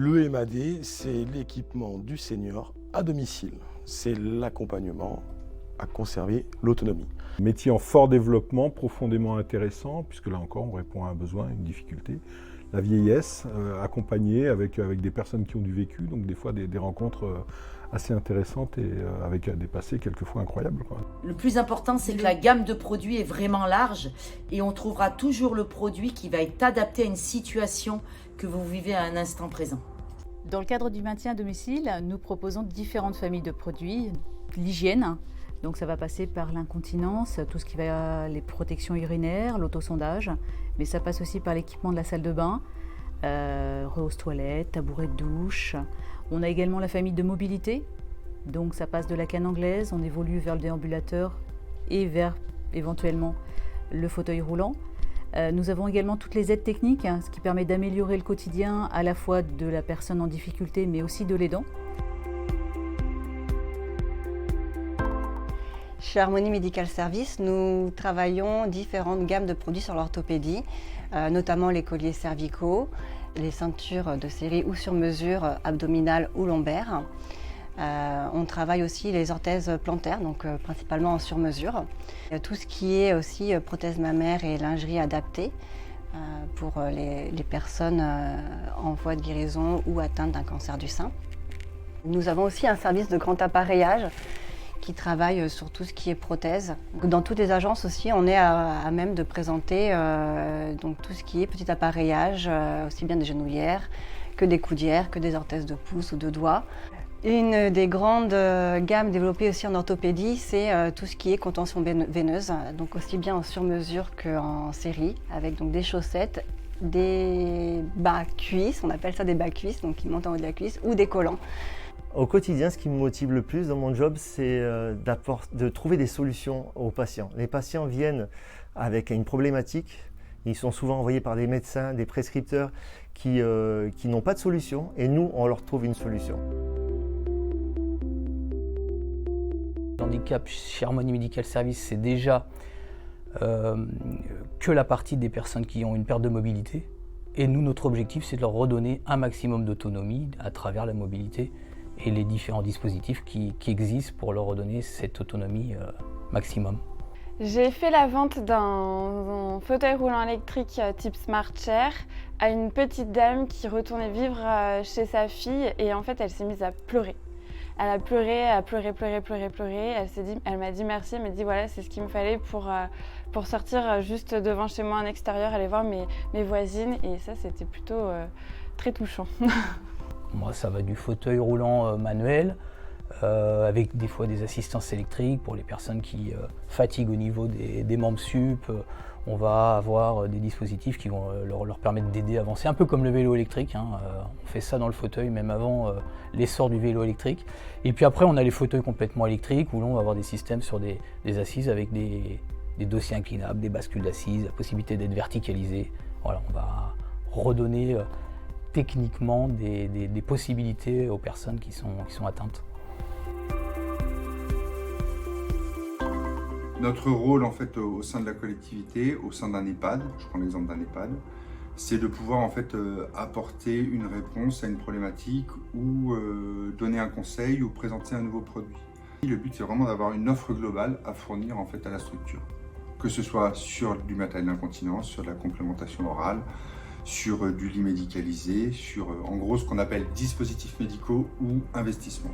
L'EMAD, c'est l'équipement du senior à domicile. C'est l'accompagnement à conserver l'autonomie. Métier en fort développement, profondément intéressant, puisque là encore on répond à un besoin, une difficulté. La vieillesse, accompagnée avec des personnes qui ont du vécu, donc des fois des rencontres assez intéressantes et avec des passés quelquefois incroyables, quoi. Le plus important, c'est que la gamme de produits est vraiment large et on trouvera toujours le produit qui va être adapté à une situation que vous vivez à un instant présent. Dans le cadre du maintien à domicile, nous proposons différentes familles de produits. L'hygiène, donc ça va passer par l'incontinence, tout ce qui va les protections urinaires, l'autosondage, mais ça passe aussi par l'équipement de la salle de bain, rehausse toilette, tabouret de douche. On a également la famille de mobilité, donc ça passe de la canne anglaise, on évolue vers le déambulateur et vers éventuellement le fauteuil roulant. Nous avons également toutes les aides techniques, ce qui permet d'améliorer le quotidien à la fois de la personne en difficulté mais aussi de l'aidant. Chez Harmonie Medical Service, nous travaillons différentes gammes de produits sur l'orthopédie, notamment les colliers cervicaux, les ceintures de série ou sur mesure abdominales ou lombaires. On travaille aussi les orthèses plantaires, donc principalement en sur-mesure. Tout ce qui est aussi prothèses mammaires et lingerie adaptée pour les personnes en voie de guérison ou atteintes d'un cancer du sein. Nous avons aussi un service de grand appareillage qui travaille sur tout ce qui est prothèse. Dans toutes les agences aussi, on est à même de présenter donc tout ce qui est petit appareillage, aussi bien des genouillères que des coudières, que des orthèses de pouce ou de doigts. Une des grandes gammes développées aussi en orthopédie, c'est tout ce qui est contention veineuse, donc aussi bien en sur-mesure qu'en série, avec donc des chaussettes, des bas cuisses, on appelle ça des bas cuisses, donc qui montent en haut de la cuisse, ou des collants. Au quotidien, ce qui me motive le plus dans mon job, c'est de trouver des solutions aux patients. Les patients viennent avec une problématique, ils sont souvent envoyés par des médecins, des prescripteurs qui n'ont pas de solution, et nous, on leur trouve une solution. L'handicap chez Harmonie Medical Service, c'est déjà que la partie des personnes qui ont une perte de mobilité. Et nous, notre objectif, c'est de leur redonner un maximum d'autonomie à travers la mobilité et les différents dispositifs qui existent pour leur redonner cette autonomie maximum. J'ai fait la vente d'un fauteuil roulant électrique type Smart Chair à une petite dame qui retournait vivre chez sa fille et en fait elle s'est mise à pleurer. Elle a pleuré, elle m'a dit merci, elle m'a dit voilà c'est ce qu'il me fallait pour sortir juste devant chez moi en extérieur, aller voir mes voisines et ça c'était plutôt très touchant. Moi ça va du fauteuil roulant manuel, avec des fois des assistances électriques pour les personnes qui fatiguent au niveau des membres sup. On va avoir des dispositifs qui vont leur permettre d'aider à avancer, un peu comme le vélo électrique. On fait ça dans le fauteuil même avant l'essor du vélo électrique. Et puis après on a les fauteuils complètement électriques où l'on va avoir des systèmes sur des assises avec des dossiers inclinables, des bascules d'assises, la possibilité d'être verticalisé. Voilà, on va redonner techniquement des possibilités aux personnes qui sont atteintes. Notre rôle en fait au sein de la collectivité, au sein d'un EHPAD, je prends l'exemple d'un EHPAD, c'est de pouvoir en fait apporter une réponse à une problématique ou donner un conseil ou présenter un nouveau produit. Le but c'est vraiment d'avoir une offre globale à fournir en fait à la structure, que ce soit sur du matériel d'incontinence, sur de la complémentation orale, sur du lit médicalisé, sur en gros ce qu'on appelle dispositifs médicaux ou investissements.